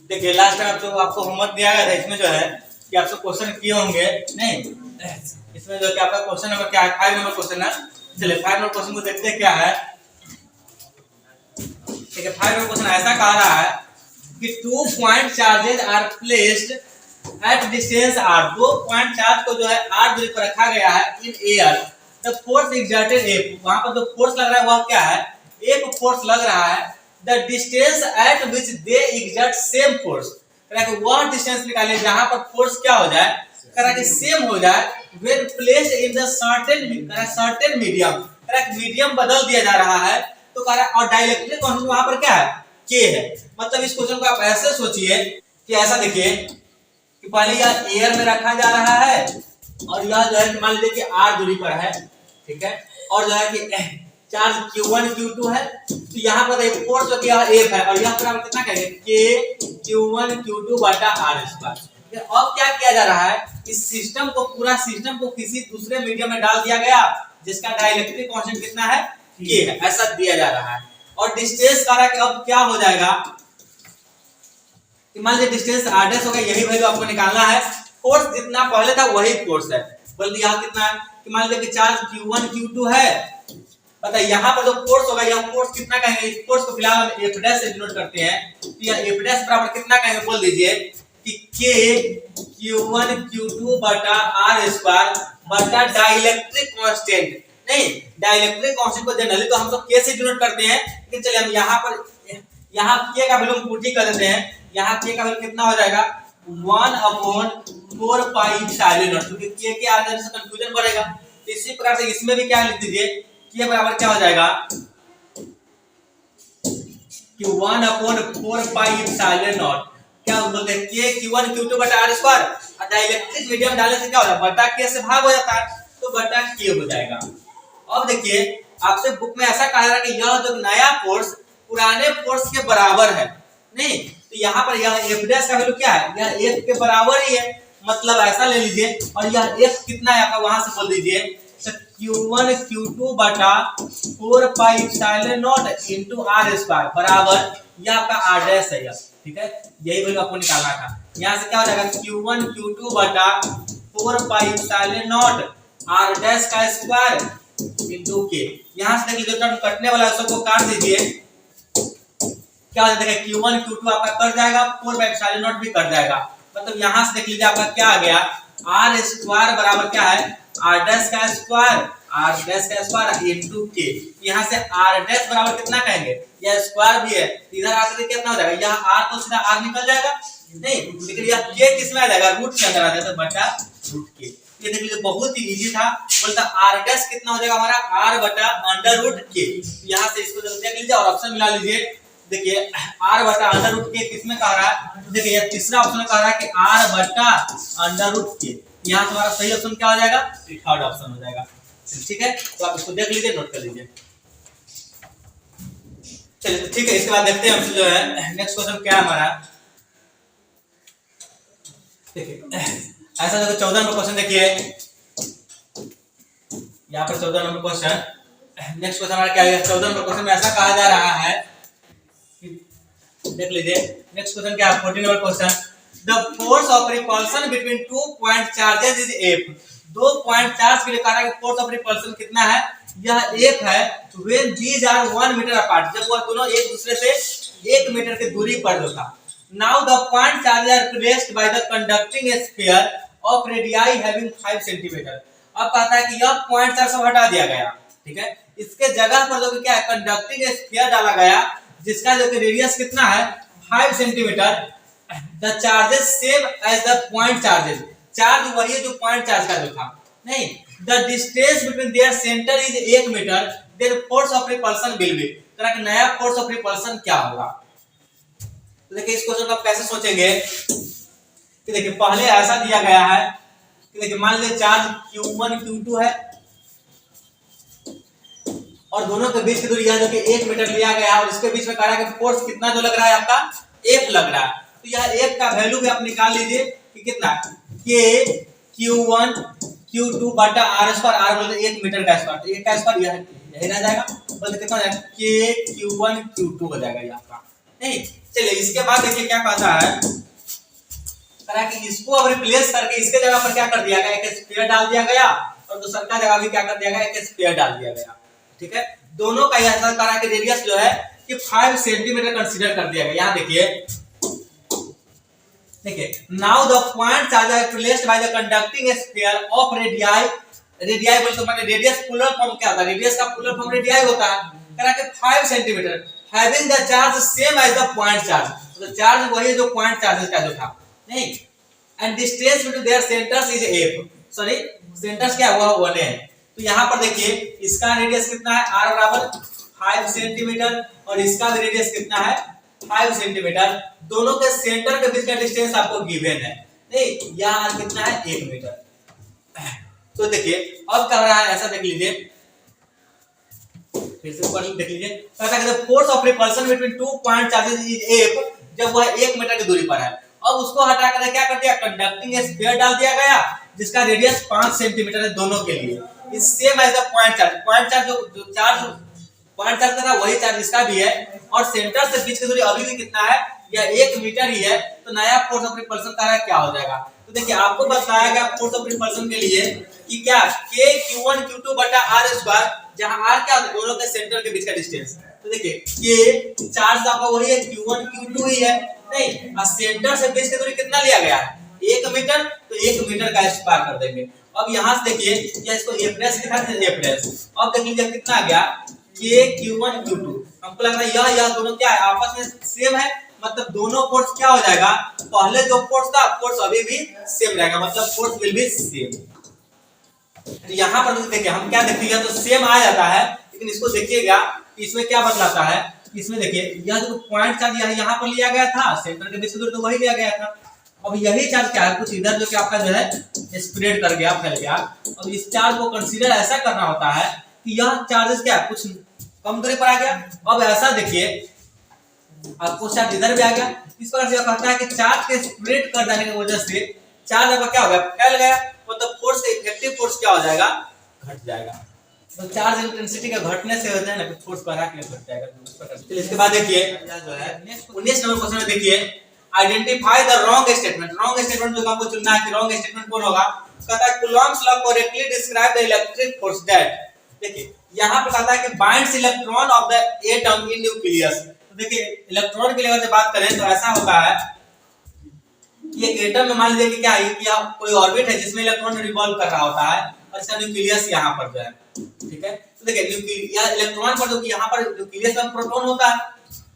देखिए last time तो आपको होमवर्क दिया गया था, इसमें जो है कि आपसे क्वेश्चन किए होंगे नहीं, इसमें जो कि आपका क्वेश्चन नंबर क्या है, 5 नंबर क्वेश्चन है। चलिए 5 नंबर क्वेश्चन को देखते हैं क्या है। ठीक है, 5 नंबर क्वेश्चन ऐसा कह रहा है कि 2 point charges are placed at distance R, 2 point charge को जो है r दूरी पर रखा गया है in air, the force exerted F, वहां पर जो फोर्स लग रहा है वह क्या है, F फोर्स लग रहा है। The distance eight which they exert same force, वह डिस्टेंस निकालिए जहां पर फोर्स क्या हो जाए, सेम हो जाए when placed in the certain medium, medium बदल दिया जा रहा है तो कह रहा है, और डाइलेक्ट्रिक कांस्टेंट वहां पर क्या है, k है। मतलब इस क्वेश्चन को आप ऐसे सोचिए कि ऐसा देखिए कि पहले यह एयर में रखा जा रहा है और यह जो है मान लीजिए कि r दूरी पर है, ठीक है, और जो है कि चार्ज q1 q2 है, तो यहाँ पर एक फोर्स जो कि यह F है और यह बराबर कितना कहेंगे k q1 q2 बटा r स्क्वायर। अब क्या किया जा रहा है, इस सिस्टम को, पूरा सिस्टम को किसी दूसरे मीडियम में डाल दिया गया जिसका डाइलेक्ट्रिक कांस्टेंट कितना है, k है, ऐसा दिया जा रहा है। और डिस्टेंस कह रहा है कि अब क्या हो जाएगा कि मान लीजिए डिस्टेंस r डैश हो गया, यही वैल्यू आपको निकालना है। फोर्स जितना पहले था वही फोर्स है, बल्कि यहाँ कितना है कि मान लीजिए कि चार्ज q1 q2 है, पता है यहाँ पर जो फोर्स होगा यह फोर्स कितना कहेंगे, इस फोर्स को फिलहाल हम f डैश से डिनोट करते हैं, तो यह f डैश बराबर कितना कहेंगे, बोल दीजिए कि k q1 q2 बटा r स्क्वायर बटा डाइलेक्ट्रिक कांस्टेंट। नहीं, डाइलेक्ट्रिक कांस्टेंट को जनरली तो हम सब k से डिनोट करते हैं, लेकिन चलिए हम यहाँ k का वैल्यू हम पुट ही कर देते हैं। यहाँ k का वैल्यू कितना हो जाएगा, 1/4 पाई एप्सिलॉन नॉट, क्योंकि k के आगे से कंफ्यूजन बढ़ेगा। इसी प्रकार से इसमें भी क्या लिख दीजिए, k बराबर क्या हो जाएगा कि 1/4 पाई एप्सिलॉन नॉट, क्या बोलते हैं k q1 q2 बटा r स्क्वायर, और डाइलेक्ट्रिक मीडियम डालने से क्या होता है, बटा k से भाग हो जाता है तो बटा k हो जाएगा। अब देखिए आपसे बुक में ऐसा कहा जा रहा है कि यह जो नया फोर्स पुराने फोर्स के बराबर है, नहीं, तो यहाँ पर यह f डैश का वैल्यू क्या है, यह f के बराबर ही है, मतलब ऐसा ले लीजिए, और यह f कितना है आपका वहां से बोल दीजिए तो q1 q2 बटा 4 पाई epsilon naught into r square बराबर यह आपका r डैश है, ठीक है, यही वैल्यू आपको निकालना था। यहाँ से क्या हो जाएगा q1 q2 बटा 4 पाई एप्सिलॉन नॉट r डैश का स्क्वायर इनटू k। यहाँ से देखिए जो टर्म कटने वाला है उसको काट दीजिए, क्या हो जाएगा q1 q2 आपका कट जाएगा, 4 पाई एप्सिलॉन नॉट भी कट जाएगा, मतलब यहाँ से देख लीजिए आपका क्या आ गया, r स्क्वायर बराबर क्या है, r डैश का स्क्वायर इनटू k। यहाँ से r डैश बराबर कितना कहेंगे, यह स्क्वायर भी है, इधर आकर कितना हो जाएगा, यह r तो सीधा r निकल जाएगा, नहीं, लेकिन यह k किसमें आ जाएगा, रूट के अंदर आ जाएगा, बटा रूट k। ये देख लीजिए बहुत ही इजी था, बोलता r डैश कितना हो जाएगा हमारा r बटा अंडर रूट k। यहाँ से इसको देख लीजिए और ऑप्शन मिला लीजिए, देखिए r बटा अंडर रूट k किसमें कह रहा है, देखिए ये तीसरा ऑप्शन कह रहा है कि r बटा अंडर रूट k। यहाँ से हमारा सही ऑप्शन क्या हो जाएगा, थर्ड ऑप्शन हो जाएगा, ठीक है, तो आप इसको देख लीजिए, नोट कर लीजिए। चलिए तो ठीक है, इसके बाद देखते हैं हम जो है नेक्स्ट क्वेश्चन क्या है हमारा। देखिए ऐसा देखो 14 नंबर क्वेश्चन, देखिए यहाँ पर 14 नंबर क्वेश्चन, नेक्स्ट क्वेश्चन हमारा क्या है, 14 नंबर क्वेश्चन में ऐसा कहा जा रहा है, देख लीजिए नेक्स्ट क्वेश्चन क्या है, 14 number question, the force of repulsion between 2 point charges is F। 2 point charge के लिए कहा है कि फोर्स ऑफ रिपल्शन कितना है, यह F है, when these are 1 metre apart, जब वह दोनों एक दूसरे से 1 मीटर की दूरी पर जो था। Now the point charges are placed by the conducting sphere of radii having 5 centimetre. अब कहता है कि यह पॉइंट चार्ज से हटा दिया गया, ठीक है, इसके जगह पर जो क्या है कंडक्टिंग स्फीयर डाला गया जिसका जो कि रेडियस कितना है 5 centimetre. The charges same as the point charges, charge वही है जो पॉइंट चार्ज का जो था, नहीं, the distance between their centre is 1 metre, their force of repulsion will be, तरह का नया फोर्स ऑफ रिपल्शन क्या होगा। तो देखिए इस क्वेश्चन को आप कैसे सोचेंगे कि देखिए पहले ऐसा दिया गया है कि देखिए मान लीजिए चार्ज q1 q2 है और दोनों के बीच की दूरी है जो कि 1 मीटर लिया गया है, और इसके बीच में कह रहा है कि फोर्स कितना जो लग रहा है आपका F लग रहा है, तो यह F का वैल्यू भी आप निकाल लीजिए कि कितना k q1 q2 बटा r स्क्वायर, r बोलते 1 मीटर का स्क्वायर, तो 1 का स्क्वायर यही रह जाएगा, बोलते कितना हो जाएगा k q1 q2 हो जाएगा ये आपका, नहीं। चलिए इसके बाद देखिए क्या कहता है, करा कि इसको अब रिप्लेस करके इसके जगह पर क्या कर दिया गया, एक स्फीयर डाल दिया गया और दूसरा का जगह भी क्या कर दिया गया, एक स्फीयर डाल दिया गया। ठीक है, दोनों का ऐसा करा कि रेडियस जो है कि 5 सेंटीमीटर कंसीडर कर दिया गया। यहाँ देखिए now the point charge are placed by the conducting sphere of radii. Radii बोल तो माने रेडियस प्लूरल फॉर्म क्या होता है, रेडियस का प्लूरल फॉर्म रेडियाई होता है। करा के 5 centimetre having the charge same as the point charge, तो चार्ज वही है जो पॉइंट चार्ज का जो था, नहीं। And distance between their centres is f, sorry centres क्या हुआ 1 है। तो यहाँ पर देखिए इसका रेडियस कितना है, r बराबर 5 सेंटीमीटर और इसका भी रेडियस कितना है 5 सेंटीमीटर। दोनों के सेंटर के बीच का डिस्टेंस आपको गिवन है, नहीं। यहाँ कितना है 1 मीटर। तो देखिए अब क्या हो रहा है, ऐसा देख लीजिए, फिर से ऊपर देख लीजिए, कहता है force of repulsion between 2 point charges is f, जब वह 1 मीटर की दूरी पर है। अब उसको हटा कर क्या कर दिया, कंडक्टिंग स्फीयर डाल दिया गया जिसका रेडियस 5 सेंटीमीटर है दोनों के लिए। Is same as the point charge, point charge जो चार्ज पॉइंट चार्ज का वही चार्ज इसका भी है, और सेंटर से बीच की दूरी अभी भी कितना है, यह 1 मीटर ही है। तो नया फोर्स ऑफ रिपल्शन का है क्या हो जाएगा, तो देखिए आपको बताया गया फोर्स ऑफ रिपल्शन के लिए कि क्या k q1 q2 बटा r स्क्वायर, जहां r क्या होता है दोनों के सेंटर के बीच का डिस्टेंस। तो देखिए k चार्ज आपका वही है q1 q2 ही है, नहीं। और सेंटर से बीच की दूरी कितना लिया गया है 1 मीटर, तो 1 मीटर का स्क्वायर कर देंगे। अब यहां से देखिए या इसको a प्लस लिखा है a प्लस, अब देख लीजिए कितना आ गया k q1 q2। हमको लग रहा है यह दोनों क्या है आपस में सेम है, मतलब दोनों फोर्स क्या हो जाएगा, पहले जो फोर्स था फोर्स अभी भी सेम रहेगा, मतलब फोर्स विल बी सेम। यहाँ पर देखिए हम क्या देखिएगा तो सेम आ जाता है, लेकिन इसको देखिएगा इसमें क्या बदलाता है, इसमें देखिए यह जो पॉइंट चार्ज यहाँ पर लिया गया था सेंटर के बीच की दूरी तो वही लिया गया था। अब यही चार्ज क्या है कुछ इधर जो कि आपका जो है स्प्रेड कर गया, फैल गया। अब इस चार्ज को कंसीडर ऐसा करना होता है कि यह चार्जेस क्या कुछ कम दूरी पर आ गया। अब ऐसा देखिए आपको चार्ज इधर भी आ गया, इस प्रकार से कहता है कि चार्ज के स्प्रेड कर देने की वजह से चार्ज आपका क्या हो गया फैल गया, मतलब फोर्स का इफेक्टिव फोर्स क्या हो जाएगा घट जाएगा। तो चार्ज इंटेंसिटी का घटने से होता है ना फोर्स बढ़ा के घट जाएगा। तो इसके बाद देखिए जो है 19 नंबर क्वेश्चन में देखिए identify the wrong statement. Wrong statement जो आपको चुनना है कि रॉन्ग स्टेटमेंट कौन होगा, कहता है Coulomb's law correctly describe the electric force that. देखिए यहां पे कहता है कि binds electron of the atom in nucleus. तो देखिए इलेक्ट्रॉन के लेवल से बात करें तो ऐसा होता है कि एक एटम में मान लीजिए कि क्या है कि कोई ऑर्बिट है जिसमें इलेक्ट्रॉन रिवॉल्व कर रहा होता है और इसका न्यूक्लियस यहाँ पर जो है, ठीक है। तो देखिए यह इलेक्ट्रॉन पर जो कि यहाँ पर न्यूक्लियस में प्रोटॉन होता है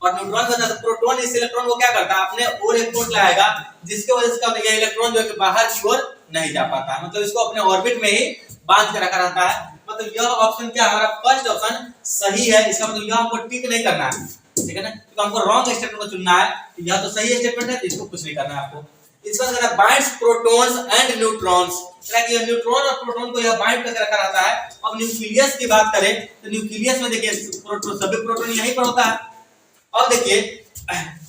और न्यूट्रॉन का जो प्रोटॉन इस इलेक्ट्रॉन को क्या करता है अपने और एक फोर्स लगाएगा, जिसके वजह से यह इलेक्ट्रॉन जो है कि बाहर की ओर नहीं जा पाता है, मतलब इसको अपने ऑर्बिट में ही बांध के रखा रहता है। मतलब यह ऑप्शन क्या हमारा फर्स्ट ऑप्शन सही है, इसका मतलब यह हमको टिक नहीं करना है, ठीक है ना, तो हमको रॉन्ग स्टेटमेंट को चुनना है। यह तो सही स्टेटमेंट है तो इसको कुछ नहीं करना है आपको। इसका मतलब बाइंड्स प्रोटॉन्स एंड न्यूट्रॉन्स, कि न्यूट्रॉन और प्रोटॉन को यह बाइंड करके रखा रहता है। अब न्यूक्लियस की बात करें तो न्यूक्लियस में देखिए प्रोटॉन सभी प्रोटॉन यहीं पर होता है। अब देखिए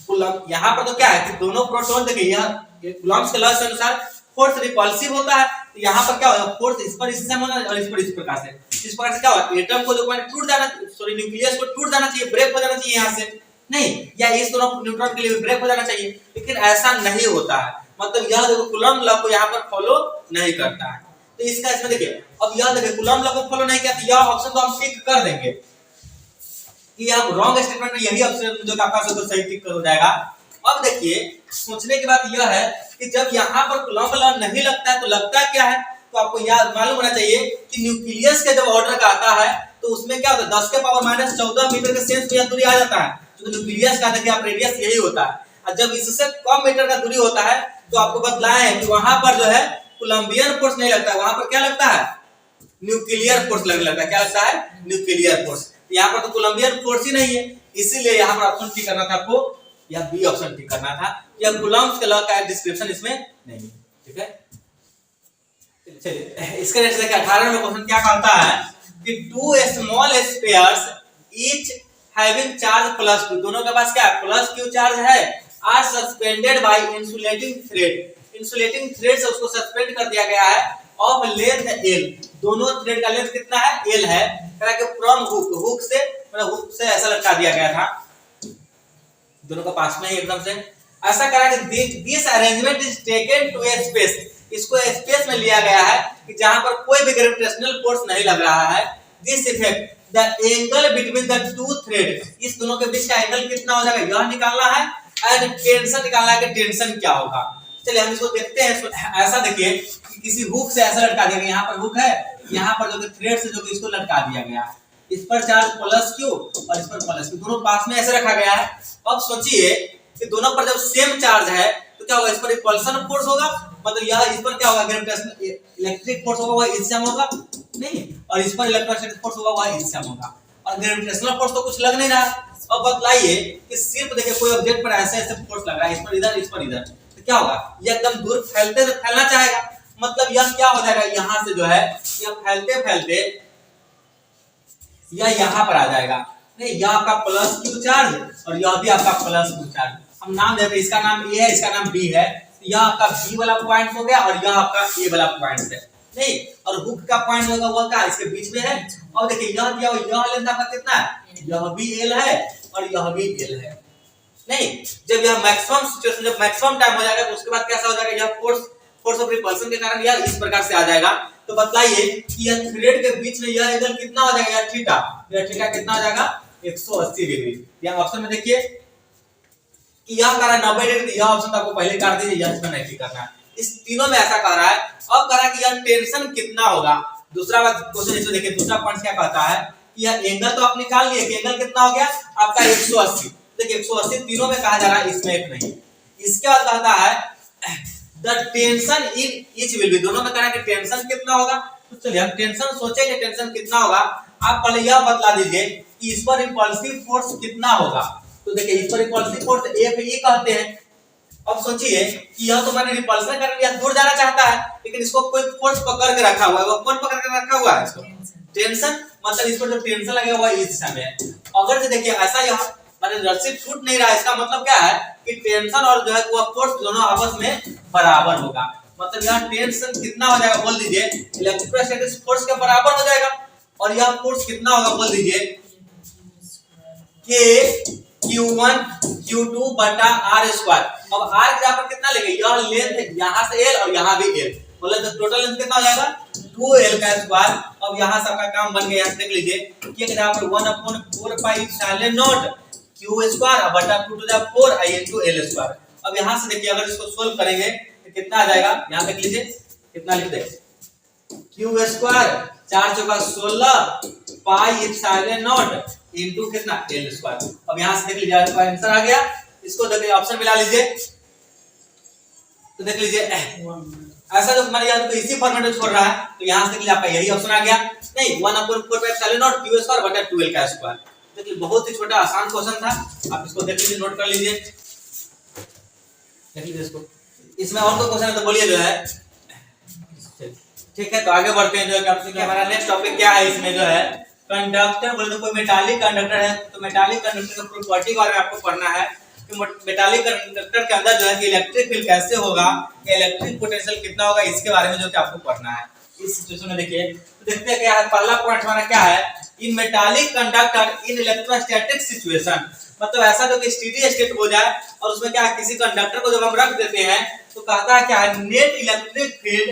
कूलॉम यहाँ पर तो क्या है कि दोनों प्रोटॉन देखिए यह कूलॉम्स के लॉ के अनुसार फोर्स रिपल्सिव होता है, तो यहाँ पर क्या होगा फोर्स इस पर इस होना और इस पर इस प्रकार से। इस प्रकार से क्या होगा एटम को जो पॉइंट टूट जाना, सॉरी न्यूक्लियस को टूट जाना चाहिए, ब्रेक हो जाना चाहिए यहाँ से, नहीं, या इस दोनों न्यूट्रॉन के लिए ब्रेक हो जाना चाहिए, लेकिन ऐसा नहीं होता है। मतलब यह देखो कूलॉम लॉ को यहाँ पर फॉलो नहीं करता है। तो इसका इसमें देखिए अब यह देखिए कूलॉम लॉ को फॉलो नहीं किया तो यह ऑप्शन तो हम टिक कर देंगे कि आप रॉन्ग स्टेटमेंट में यही ऑप्शन जो आपका सब सही टिक हो जाएगा। अब देखिए सोचने की बात यह है कि जब यहाँ पर कूलॉम लॉ नहीं लगता है तो लगता क्या है, तो आपको याद मालूम होना चाहिए कि न्यूक्लियस के जब ऑर्डर का आता है तो उसमें क्या होता है 10 के पावर -14 मीटर के सेंस में दूरी आ जाता है, तो न्यूक्लियस का देखिए आप रेडियस यही होता है। और जब इससे कम मीटर का दूरी होता है तो आपको बतलाया है कि वहां पर जो है कोलंबियन फोर्स नहीं लगता है, वहां पर क्या लगता है न्यूक्लियर फोर्स लगने लगता है। क्या लगता है न्यूक्लियर फोर्स। यहाँ पर तो कोलंबियन फोर्स ही नहीं है, इसीलिए यहाँ पर ऑप्शन टिक करना था आपको, या बी ऑप्शन टिक करना था। यह कूलॉम्स के लॉ का डिस्क्रिप्शन इसमें नहीं है, ठीक है। चलिए इसके नेक्स्ट देखिए 18 में क्वेश्चन क्या कहता है कि two small spheres each having charge +2, दोनों के पास क्या है +q चार्ज है, are suspended by insulating thread. Insulating thread से उसको सस्पेंड कर दिया गया है ऑफ लेंथ l, दोनों थ्रेड का लेंथ कितना है l है, फ्रॉम हुक, हुक से मतलब हुक से ऐसा लटका दिया गया था दोनों का पास में ही एकदम से। ऐसा करा कि this arrangement is taken to a space, इसको स्पेस में लिया गया है कि जहां पर कोई भी ग्रेविटेशनल फोर्स नहीं लग रहा है। This effect the angle between the two thread, इस दोनों के बीच का एंगल कितना हो जाएगा यह निकालना है, एंड टेंशन निकालना है कि टेंशन क्या होगा। चलिए हम इसको देखते हैं। ऐसा देखिए कि किसी हुक से ऐसा लटका दिया गया, यहाँ पर हुक है, यहाँ पर जो कि थ्रेड से जो कि इसको लटका दिया गया है, इस पर चार्ज प्लस क्यू और इस पर प्लस क्यू, दोनों पास में ऐसे रखा गया है। अब सोचिए कि दोनों पर जब सेम चार्ज है तो क्या होगा, इस पर रिपल्सन फोर्स होगा, मतलब यह इस पर क्या होगा ग्रेविटेशनल इलेक्ट्रिक फोर्स होगा, वह इससे होगा नहीं, और इस पर इलेक्ट्रोस्टैटिक फोर्स होगा, वह इससे होगा, और ग्रेविटेशनल फोर्स तो कुछ लग नहीं रहा। अब बतलाइए कि सिर्फ देखिए कोई ऑब्जेक्ट पर ऐसे ऐसे फोर्स लग रहा है, इस पर इधर, इस पर इधर, तो क्या होगा, ये एकदम दूर फैलना चाहेगा, मतलब यह क्या हो जाएगा, यहाँ से जो है यह फैलते फैलते यह यहाँ पर आ जाएगा। नहीं, यह आपका प्लस क्यू चार्ज और यह भी आपका प्लस क्यू चार्ज। हम नाम देते हैं, इसका नाम ए है, इसका नाम बी है, तो यह आपका बी वाला पॉइंट हो गया और यह आपका ए वाला पॉइंट है। नहीं, और हुक का पॉइंट होगा वो क्या इसके बीच में है। और देखिए यह दिया हुआ, यह लेंथ आपका कितना है, यह भी एल है और यह भी एल है। नहीं, जब यह मैक्सिमम सिचुएशन, जब मैक्सिमम टाइम हो जाएगा तो उसके बाद कैसा हो जाएगा, यह फोर्स ऑफ रिपल्सन के कारण यह इस प्रकार से आ जाएगा। तो बतलाइए कि यह थ्रेड के बीच में यह एंगल कितना हो जाएगा, थीटा, यह थीटा कितना हो जाएगा 180 डिग्री। यह ऑप्शन में देखिए कि यह कर रहा है 90 डिग्री, यह ऑप्शन आपको पहले कर दीजिए, यह इसमें नहीं करना है। इस तीनों में ऐसा कर रहा है। अब कह रहा है कि यह टेंशन कितना होगा। दूसरा बात क्वेश्चन इसमें देखिए, दूसरा पॉइंट क्या कहता है कि यह एंगल तो आप निकाल लिए कि एंगल कितना हो गया आपका 180। देखिए 180 तीनों में कहा जा रहा है, इसमें एक नहीं। इसके बाद कहता है the tension in each will be, दोनों में कह रहा है कि टेंशन कितना होगा। तो चलिए हम टेंशन सोचेंगे, टेंशन कितना होगा। आप पहले यह बतला दीजिए कि इस पर रिपल्सिव फोर्स कितना होगा। तो देखिए इस पर रिपल्सिव फोर्स एफ ई कहते हैं। अब सोचिए कि यह तो मैंने रिपल्सन कर लिया, दूर जाना चाहता है, लेकिन इसको कोई फोर्स पकड़ के रखा हुआ है। वो कौन पकड़ के रखा हुआ है, इसको टेंशन, मतलब इस पर जो टेंशन लगेगा वो इस दिशा में है। अगर देखिए ऐसा यह माने रस्सी टूट नहीं रहा है, इसका मतलब क्या है कि टेंशन और जो है वो फोर्स दोनों आपस में बराबर होगा। मतलब यह टेंशन कितना हो जाएगा बोल दीजिए, इलेक्ट्रोस्टैटिक फोर्स के बराबर हो जाएगा। और यह फोर्स कितना होगा बोल दीजिए, K Q1 Q2 बटा R स्क्वायर। अब R की जगह पर कितना लेंगे, यह लेंथ यहाँ से L और यहाँ भी L, मतलब टोटल लेंथ कितना हो जाएगा 2L का स्क्वायर। अब यहाँ सबका काम बन गया, देख लीजिए K की जगह पर 1/4 pi epsilon naught Q square बटा 2 to the 4 I into L square. अब यहाँ से देखिए अगर इसको सोल्व करेंगे तो कितना आ जाएगा, यहाँ देख लीजिए कितना लिख दे, Q स्क्वायर 4 चौका 16 पाई एप्सिलॉन नॉट इनटू कितना L स्क्वायर। अब यहां से देख लीजिए आपका आंसर आ गया। इसको देखिए ऑप्शन मिला लीजिए, तो देख लीजिए ऐसा जो हमारे यहाँ तो इसी फॉर्मेट में छोड़ रहा है, तो यहां से देख लीजिए आपका यही ऑप्शन आ गया। नहीं 1/4 pi epsilon naught Q square बटा 2L का स्क्वायर। देखिए बहुत ही छोटा आसान क्वेश्चन था, आप इसको देख लीजिए, नोट कर लीजिए, देख लीजिए इसको। इसमें और कोई क्वेश्चन है तो बोलिए जो है, ठीक है। तो आगे बढ़ते हैं, जो कि हमारा नेक्स्ट टॉपिक क्या है, इसमें जो है कंडक्टर, बोले तो कोई मेटालिक कंडक्टर है तो मेटालिक कंडक्टर का प्रॉपर्टी के बारे में आपको पढ़ना है कि मेटालिक कंडक्टर के अंदर जो है कि इलेक्ट्रिक फील्ड कैसे होगा, इलेक्ट्रिक पोटेंशियल कितना होगा, इसके बारे में जो कि आपको पढ़ना है इस सिचुएशन में। देखिए तो देखते हैं क्या है, पहला पॉइंट हमारा क्या है, इन metallic conductor in electrostatic situation, मतलब ऐसा जो कि स्टेडी स्टेट हो जाए और उसमें क्या है किसी कंडक्टर को जब हम रख देते हैं तो कहता है क्या है, नेट इलेक्ट्रिक फील्ड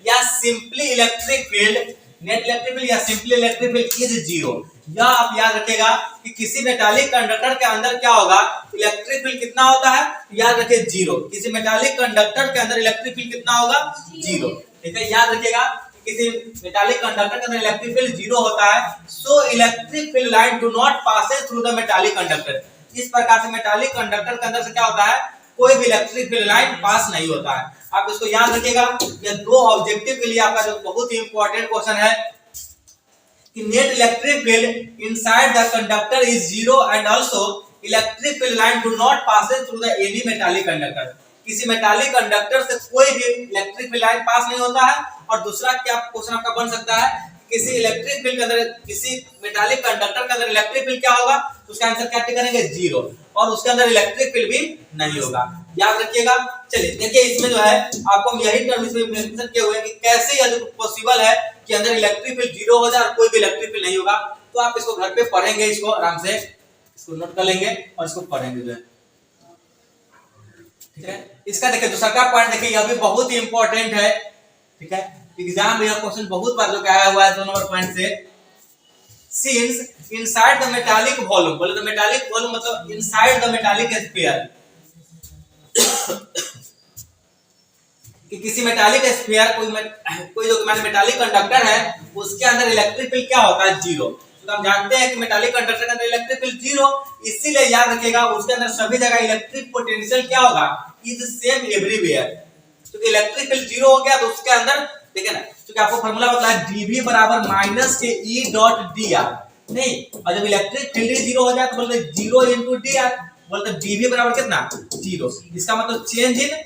या simply electric field, net electric field या simply electric field is zero. यह आप याद रखिएगा कि किसी मेटालिक कंडक्टर के अंदर क्या होगा, इलेक्ट्रिक फील्ड कितना होता है, याद रखिए जीरो। किसी मेटालिक कंडक्टर के अंदर इलेक्ट्रिक फील्ड कितना होगा, जीरो। ठीक है, याद रखिएगा किसी मेटालिक कंडक्टर के अंदर इलेक्ट्रिक फील्ड जीरो होता है। So electric field line do not passes through the metallic conductor. इस प्रकार से मेटालिक कंडक्टर के अंदर से क्या होता है, कोई भी इलेक्ट्रिक फील्ड लाइन पास नहीं होता है। आप इसको याद रखिएगा। ये दो ऑब्जेक्टिव के लिए आपका जो बहुत ही इंपॉर्टेंट क्वेश्चन है कि net electric field inside the conductor is zero and also electric field line do not passes through the any metallic conductor. किसी मेटालिक कंडक्टर से कोई भी इलेक्ट्रिक फील्ड लाइन पास नहीं होता है। और दूसरा क्या क्वेश्चन आपका बन सकता है, किसी इलेक्ट्रिक फील्ड के अंदर, किसी मेटालिक कंडक्टर के अंदर इलेक्ट्रिक फील्ड क्या होगा, उसका आंसर क्या करेंगे, जीरो, और उसके अंदर इलेक्ट्रिक फील्ड भी नहीं होगा। याद रखिएगा। चलिए देखिए इसमें जो है आपको हम यही टर्म इसमें मेंशन किए हुए हैं कि कैसे यह पॉसिबल है कि अंदर इलेक्ट्रिक फील्ड जीरो हो जाए और कोई भी इलेक्ट्रिक फील्ड नहीं होगा। तो आप इसको घर पे पढ़ेंगे इसको आराम से। इसको नोट कर लेंगे और इसको पढ़ेंगे जो है, ठीक है। इसका देखिए दूसरा का पॉइंट देखिए, यह भी बहुत ही इंपॉर्टेंट है, ठीक है। एग्जाम में यह क्वेश्चन बहुत बार जो आया हुआ है 2 नंबर पॉइंट से। Since inside the metallic volume, बोले तो मेटालिक वॉल्यूम मतलब इनसाइड द मेटालिक स्फीयर, कि किसी मेटालिक स्फीयर कोई जो मेटालिक कंडक्टर है उसके अंदर इलेक्ट्रिक फील्ड क्या होता है, जीरो। तो हम जानते हैं कि मेटालिक कंडक्टर के अंदर इलेक्ट्रिक फील्ड जीरो, इसीलिए याद रखिएगा उसके अंदर सभी जगह इलेक्ट्रिक पोटेंशियल क्या होगा, इज सेम एवरीवेयर। क्योंकि इलेक्ट्रिक फील्ड जीरो हो गया तो उसके अंदर देखिए ना, क्योंकि आपको फार्मूला बताया dv बराबर माइनस के ई डॉट डी आर, नहीं, और जब इलेक्ट्रिक फील्ड ही जीरो हो जाए तो बोलते जीरो इंटू डी आर, बोलते dv बराबर कितना, जीरो। इसका मतलब चेंज इन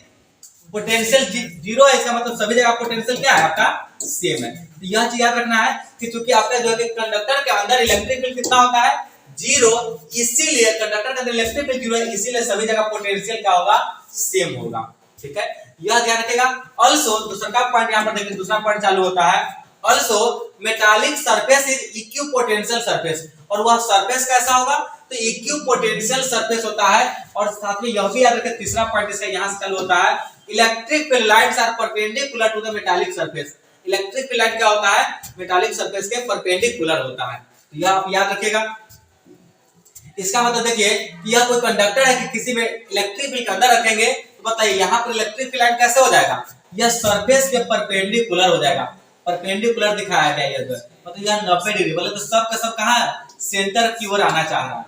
पोटेंशियल जीरो है, इसका मतलब सभी जगह पोटेंशियल क्या है आपका, सेम है। तो यह चीज याद रखना है कि चूंकि आपका जो है कंडक्टर के अंदर इलेक्ट्रिक फील्ड कितना होता है, जीरो, इसीलिए कंडक्टर के अंदर इलेक्ट्रिक फील्ड जीरो है, इसीलिए सभी जगह पोटेंशियल क्या होगा, सेम होगा, ठीक है। यह ध्यान रखिएगा। ऑल्सो दूसरा पॉइंट यहां पर देखिए, दूसरा पॉइंट चालू होता है, also metallic surface is equipotential surface, और वह सरफेस कैसा होगा, तो इक्विपोटेंशियल सरफेस होता है। और साथ में यह भी याद रखिए, तीसरा पॉइंट इसका यहां से चालू होता है, electric field lines are perpendicular to the metallic surface. Electric field line क्या होता है, मेटालिक सरफेस के परपेंडिकुलर होता है, तो यह आप याद रखिएगा। इसका मतलब देखिए कि यह कोई कंडक्टर है कि किसी में इलेक्ट्रिक फील्ड के अंदर रखेंगे तो बताइए यहाँ पर इलेक्ट्रिक फील्ड लाइन कैसे हो जाएगा, यह सरफेस के परपेंडिकुलर हो जाएगा, परपेंडिकुलर दिखाया गया है, मतलब यह 90 डिग्री, बोले तो सब का सब कहां है, सेंटर की ओर आना चाह रहा है,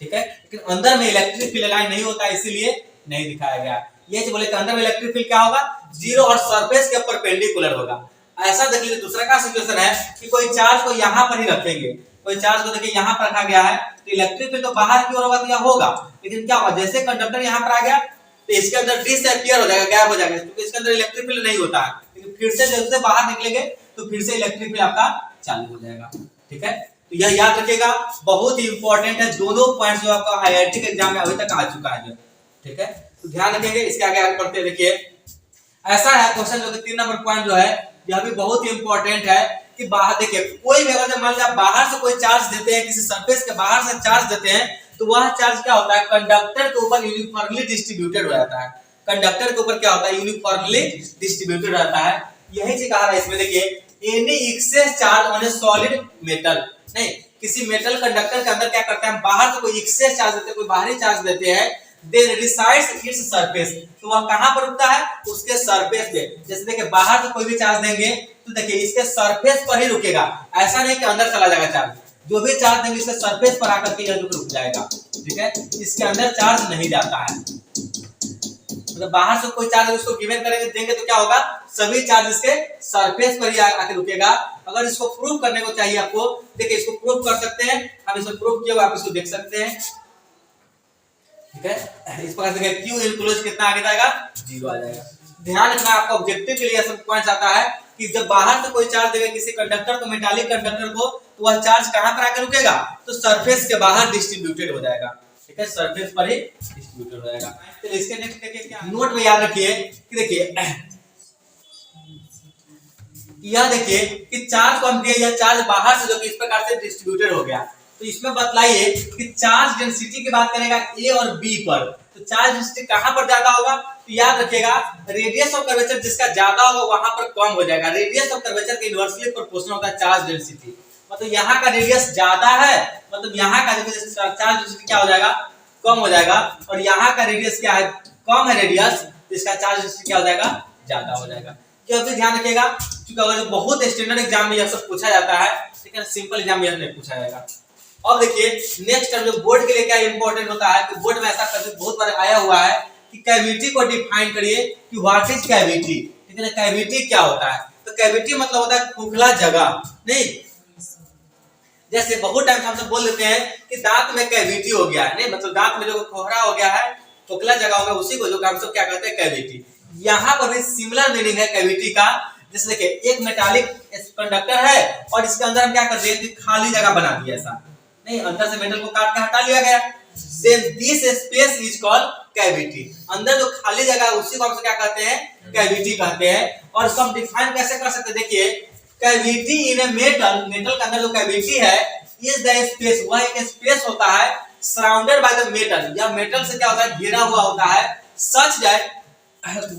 ठीक है। लेकिन अंदर में इलेक्ट्रिक फील्ड लाइन नहीं होता, इसीलिए नहीं दिखाया गया। ये जो बोले कि अंदर में इलेक्ट्रिक फील्ड क्या होगा, जीरो, और सरफेस के परपेंडिकुलर होगा। ऐसा देख लीजिए दूसरा का सिचुएशन है कि कोई चार्ज को यहाँ पर ही रखेंगे, कोई चार्ज को देखिए यहाँ पर रखा गया है, तो इलेक्ट्रिक फील्ड तो बाहर की ओर होगा, तो यह होगा, लेकिन क्या होगा, जैसे कंडक्टर यहाँ पर आ गया तो इसके अंदर डिसअपीयर हो जाएगा, गायब हो जाएगा, क्योंकि इसके अंदर इलेक्ट्रिक फील्ड नहीं होता है। लेकिन फिर से जैसे बाहर निकलेंगे तो फिर से इलेक्ट्रिक फील्ड आपका चालू हो जाएगा, ठीक है। तो यह याद रखिएगा, बहुत ही इंपॉर्टेंट है, दोनों पॉइंट्स जो आपका आईआईटी के एग्जाम में अभी तक आ चुका है, ठीक है। तो ध्यान रखेंगे। इसके आगे आगे बढ़ते देखिए, ऐसा है क्वेश्चन जो कि 3 नंबर पॉइंट जो है यह भी बहुत ही इंपॉर्टेंट है कि बाहर देखिए कोई भी अगर मान लीजिए बाहर से कोई चार्ज देते हैं, किसी सरफेस के बाहर से चार्ज देते हैं, तो वह चार्ज क्या होता है, कंडक्टर के ऊपर यूनिफॉर्मली डिस्ट्रीब्यूटेड हो जाता है। कंडक्टर के ऊपर क्या होता है, यूनिफॉर्मली डिस्ट्रीब्यूटेड रहता है। यही चीज कहा है इसमें देखिए, any excess charge on a solid metal, नहीं, किसी मेटल कंडक्टर के अंदर क्या करते हैं, बाहर से कोई एक्सेस चार्ज देते हैं, कोई बाहरी चार्ज देते हैं, देन रिसाइड्स इट्स सरफेस, तो वह कहां पर रुकता है, उसके सरफेस पे। जैसे देखिए बाहर से कोई भी चार्ज देंगे तो देखिए इसके सरफेस पर ही रुकेगा, ऐसा नहीं कि अंदर चला जाएगा चार्ज, जो भी चार्ज देंगे इसके सरफेस पर आकर के यह रुक जाएगा, ठीक है। इसके अंदर चार्ज नहीं जाता है, मतलब बाहर से कोई चार्ज उसको गिवन करेंगे देंगे तो क्या होगा, सभी चार्ज इसके सरफेस पर ही आके रुकेगा। अगर इसको प्रूव करने को चाहिए आपको, देखिए इसको प्रूव कर सकते हैं हम, इसको प्रूव किया हुआ आप इसको देख सकते हैं, ठीक है। इस प्रकार से Q इनक्लोज कितना आगे जाएगा, 0 आ जाएगा। ध्यान रखना आपका ऑब्जेक्टिव के लिए सब पॉइंट्स आता है कि जब बाहर से कोई चार्ज देगा किसी कंडक्टर को, मेटालिक कंडक्टर को, तो वह चार्ज कहां पर आकर रुकेगा, तो सरफेस के बाहर डिस्ट्रीब्यूटेड हो जाएगा, ठीक है, सरफेस पर ही डिस्ट्रीब्यूटेड हो जाएगा। तो इसके नेक्स्ट देखिए क्या नोट में याद रखिए कि देखिए यह देखिए कि चार्ज को हम दिए, यह चार्ज बाहर से जो कि इस प्रकार से डिस्ट्रीब्यूटेड हो गया, तो इसमें बतलाइए कि चार्ज डेंसिटी की बात करेगा ए और बी पर, तो चार्ज डेंसिटी कहां पर ज्यादा होगा, तो याद रखिएगा रेडियस ऑफ कर्वेचर जिसका ज्यादा होगा वहां पर कम हो जाएगा। रेडियस ऑफ कर्वेचर के इनवर्सली प्रोपोर्शनल होता है चार्ज डेंसिटी, मतलब यहाँ का रेडियस ज्यादा है, मतलब यहाँ का चार्ज डेंसिटी क्या हो जाएगा, कम हो जाएगा, और यहाँ का रेडियस क्या है, कम है रेडियस, तो इसका चार्ज डेंसिटी क्या हो जाएगा, ज्यादा हो जाएगा। क्या भी ध्यान रखिएगा, क्योंकि अगर बहुत स्टैंडर्ड एग्जाम में यह सब पूछा जाता है, लेकिन सिंपल एग्जाम में यह नहीं पूछा जाएगा। अब देखिए नेक्स्ट जो बोर्ड के लिए क्या इंपॉर्टेंट होता है, कि बोर्ड में ऐसा कभी बहुत बार आया हुआ है कि कैविटी को डिफाइन करिए कि व्हाट इज कैविटी, ठीक है। कैविटी क्या होता है, तो कैविटी मतलब होता है खोखला जगह, नहीं, जैसे बहुत टाइम हम सब बोल देते हैं कि दांत में कैविटी हो गया है, नहीं, मतलब दांत में जो खोखरा हो गया है, खोखला जगह हो गया, उसी को जो हम सब क्या कहते हैं, कैविटी। यहाँ पर भी सिमिलर मीनिंग है कैविटी का। जैसे देखिए एक मेटालिक कंडक्टर है और इसके अंदर हम क्या कर दिए कि खाली जगह बना दिया, ऐसा नहीं, अंदर से मेटल को काट के हटा लिया गया, then this space is called cavity. अंदर जो खाली जगह है उसी को हम क्या कहते हैं, कैविटी कहते हैं। और इसको हम डिफाइन कैसे कर सकते हैं, देखिए cavity in a metal, metal के अंदर जो कैविटी है इज द स्पेस, वह एक स्पेस होता है सराउंडेड बाय द मेटल, या मेटल से क्या होता है, घिरा हुआ होता है, such that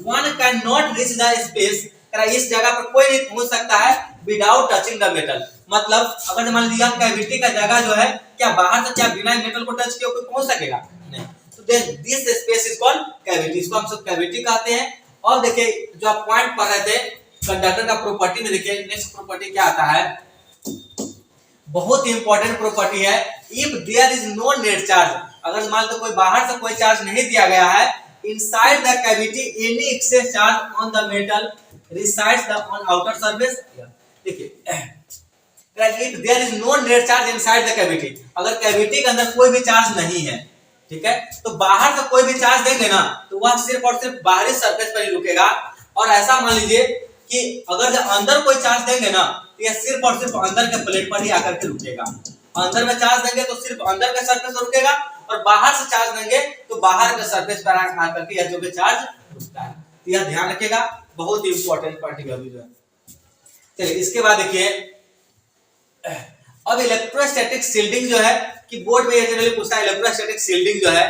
one can not reach the space, इस जगह पर कोई नहीं पहुंच सकता है विदाउट टचिंग द मेटल। मतलब अगर मान लिया कैविटी का जगह जो है, क्या बाहर से क्या बिना मेटल को टच किए कोई पहुंच सकेगा? नहीं। तो this space is called cavity, इसको हम सब कैविटी कहते हैं। और देखिए जो आप पॉइंट पढ़ रहे थे कंडक्टर का प्रॉपर्टी में, देखिए नेक्स्ट प्रॉपर्टी क्या आता है, बहुत ही इंपॉर्टेंट प्रॉपर्टी है, if there is no net charge, अगर मान लो कोई बाहर से कोई चार्ज नहीं दिया गया है, inside the cavity any excess charge on the metal resides the on outer surface। देखिए if there is no net charge inside the cavity, अगर कैविटी के अंदर कोई भी चार्ज नहीं है, ठीक है, तो बाहर से कोई भी चार्ज देंगे ना तो वह सिर्फ और सिर्फ बाहरी सरफेस पर ही रुकेगा। और ऐसा मान लीजिए कि अगर जब अंदर कोई चार्ज देंगे ना तो यह सिर्फ और सिर्फ अंदर के प्लेट पर ही आकर के रुकेगा। अंदर में चार्ज देंगे तो सिर्फ अंदर के सरफेस पर रुकेगा, और बाहर से चार्ज देंगे तो बाहर के सरफेस पर आकर के यह जो भी चार्ज रुकता है। तो यह ध्यान रखिएगा, बहुत ही इंपॉर्टेंट पार्टिकल जो है। चलिए इसके बाद देखिए अब इलेक्ट्रोस्टैटिक शील्डिंग जो है कि बोर्ड में ये जनरली पूछता है इलेक्ट्रोस्टैटिक शील्डिंग जो है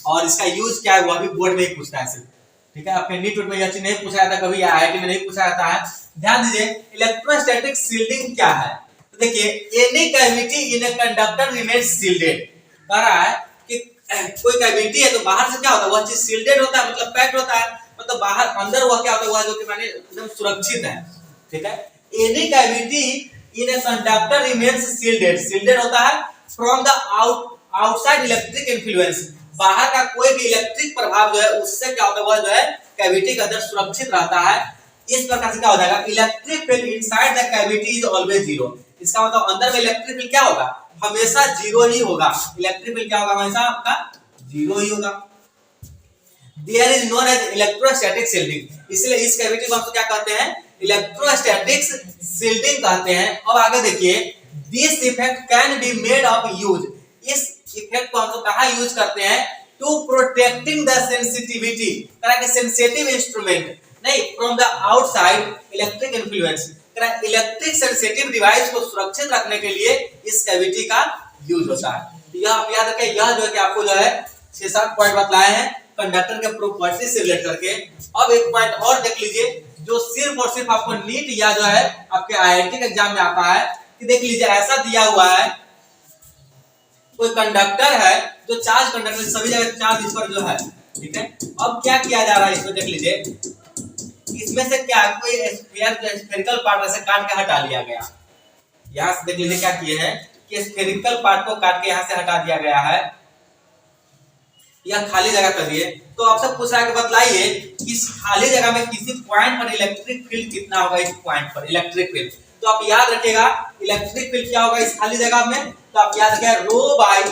और इसका यूज क्या है वो भी बोर्ड में ही पूछता है सिर्फ, ठीक है। आपके नीट में यह चीज नहीं पूछा जाता कभी, आईआईटी में नहीं पूछा जाता है। ध्यान दीजिए इलेक्ट्रोस्टैटिक शील्डिंग क्या है, तो देखिए any cavity in a conductor remains shielded, कह रहा है कि कोई कैविटी है तो बाहर से क्या होता है वह चीज शील्डेड होता है, मतलब पैक्ड होता है, मतलब बाहर अंदर हुआ क्या होता है वह जो कि माने एकदम सुरक्षित है, ठीक है। Any cavity in a conductor remains shielded, shielded होता है from the outside electric influence, बाहर का कोई भी इलेक्ट्रिक प्रभाव जो है उससे क्या होता है वह जो है कैविटी के अंदर सुरक्षित रहता है। इस प्रकार से क्या हो जाएगा, electric field inside the cavity is always zero, इसका मतलब अंदर में इलेक्ट्रिक फील्ड क्या होगा, हमेशा जीरो ही होगा। इलेक्ट्रिक फील्ड क्या होगा, हमेशा आपका जीरो ही होगा। There is known as electrostatic shielding, इसलिए इस कैविटी को हम क्या कहते हैं, इलेक्ट्रोस्टैटिक शील्डिंग कहते हैं। अब आगे देखिए this effect can be made of use, इस इफेक्ट को हम कहां यूज करते हैं, टू प्रोटेक्टिंग द सेंसिटिविटी, तरह के सेंसिटिव इंस्ट्रूमेंट नहीं from the outside electric influence, electric sensitive device को सुरक्षित रखने के लिए इस कैविटी का यूज होता है। यह आप याद रखें, यह जो है कि आपको जो है 6-7 पॉइंट बतलाए हैं कंडक्टर के प्रॉपर्टी से रिलेट करके। अब एक पॉइंट और देख लीजिए जो सिर्फ और सिर्फ आपको नीट या जो है आपके आईआईटी के एग्जाम में आता है, कि देख लीजिए ऐसा दिया हुआ है कोई कंडक्टर है जो चार्ज कंडक्टर सभी जगह चार्ज इस पर जो है, ठीक है। अब क्या किया जा रहा है इसमें देख लीजिए, इसमें से क्या कोई स्फेरिकल पार्ट ऐसे काट के हटा लिया गया, यहां से देख लीजिए क्या किए हैं कि स्फेरिकल पार्ट को काट के यहां से हटा दिया गया है, या खाली जगह कर दिए। तो आपसे पूछ रहा है कि बतलाइए कि इस खाली जगह में किसी पॉइंट पर इलेक्ट्रिक फील्ड कितना होगा, इस पॉइंट पर इलेक्ट्रिक फील्ड। तो आप याद रखिएगा इलेक्ट्रिक फील्ड क्या होगा इस खाली जगह में, तो आप याद रखिएगा rho by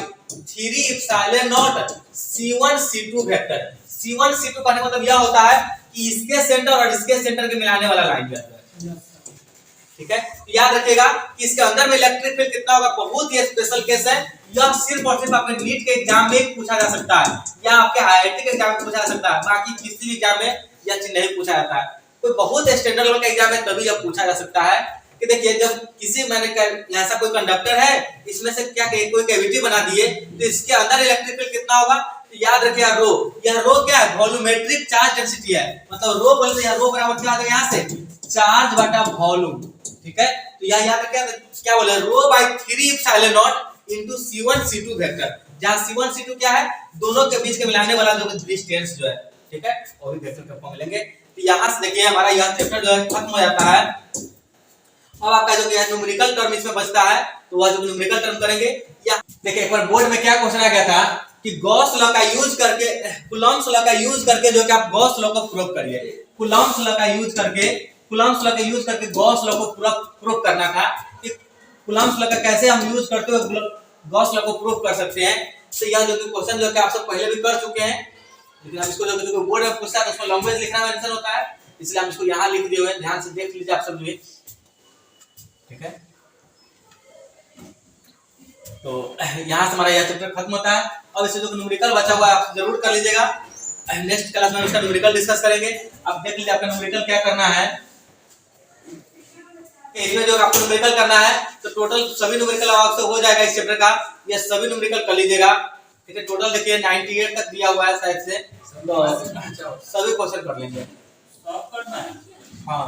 3 epsilon naught C1 C2 vector. C1 C2 का मतलब यह होता है कि इसके सेंटर और इसके सेंटर के मिलाने वाला लाइन जो है, ठीक है। तो याद रखिएगा कि इसके अंदर में इलेक्ट्रिक फील्ड कितना होगा, बहुत ही स्पेशल केस है, यह सिर्फ और सिर्फ आपके नीट के एग्जाम में पूछा जा सकता है या आपके आईआईटी के एग्जाम में पूछा जा सकता है, बाकी किसी भी एग्जाम में यह चीज नहीं पूछा जाता है। कोई बहुत स्टैंडर्ड लेवल का एग्जाम है तभी यह पूछा जा सकता है कि देखिए जब किसी मैंने ऐसा कोई कंडक्टर है इसमें से क्या कोई कैविटी बना दिए तो इसके अंदर इलेक्ट्रिक फील्ड कितना होगा, तो याद रखिए रो, यह रो क्या है, वॉल्यूमेट्रिक चार्ज डेंसिटी है, मतलब रो बोलते हैं रो बराबर क्या आता है यहाँ से चार्ज बटा वॉल्यूम, ठीक है। तो यह याद रखिए क्या बोले rho by 3 epsilon naught into C1 C2 vector, जहां C1 C2 क्या है दोनों के बीच के मिलाने वाला जो डिस्टेंस जो है, ठीक है, वो भी वेक्टर का फॉर्म लेंगे। तो यहां से देखिए हमारा यह चैप्टर जो है खत्म हो जाता है। अब आपका जो है न्यूमेरिकल टर्म इसमें बचता है, तो वह जो न्यूमेरिकल टर्म करेंगे। या देखिए एक बार बोर्ड में क्या क्वेश्चन आ गया था कि गॉस लॉ का यूज करके कूलॉम्स लॉ का यूज करके जो कि आप गॉस लॉ को प्रूव करिए, कूलॉम्स लॉ का यूज करके गॉस लॉ को प्रूव करना था कि कूलॉम्स लॉ का कैसे हम यूज करते हुए गॉस लॉ को प्रूव कर सकते हैं। तो यह जो कि क्वेश्चन जो कि आप सब पहले भी कर चुके हैं, लेकिन हम इसको जो बोर्ड में पूछता है तो उसमें लैंग्वेज लिखना मेंशन होता है, इसलिए हम इसको यहां लिख दिए हुए हैं, ध्यान से देख लीजिए आप सब भी, ठीक है। तो यहां से हमारा यह चैप्टर खत्म होता है। अब इससे जो न्यूमेरिकल बचा हुआ है आप जरूर कर लीजिएगा, नेक्स्ट क्लास में इसका न्यूमेरिकल डिस्कस करेंगे। अब देख लीजिए आपका न्यूमेरिकल क्या करना है, इसमें जो आपको न्यूमेरिकल करना है तो टोटल सभी न्यूमेरिकल आपसे हो जाएगा इस चैप्टर का, ये सभी न्यूमेरिकल कर लीजिएगा। ठीक है, टोटल देखिए 98 तक दिया हुआ है शायद से, तो सभी क्वेश्चन कर लेंगे। हाँ,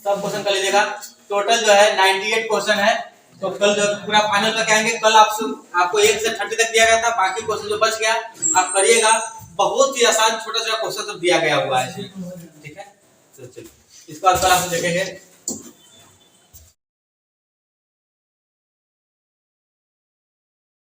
सब क्वेश्चन कर लीजिएगा। टोटल जो है 98 क्वेश्चन है। तो कल जो पूरा फाइनल करके आएंगे। कल आपको 1 से 30 तक दिया गया था, बाकी क्वेश्चन जो बच गया आप करिएगा। बहुत ही आसान छोटा छोटा क्वेश्चन सब दिया गया हुआ है, ठीक है। तो चलिए इसके बाद कल आप देखेंगे।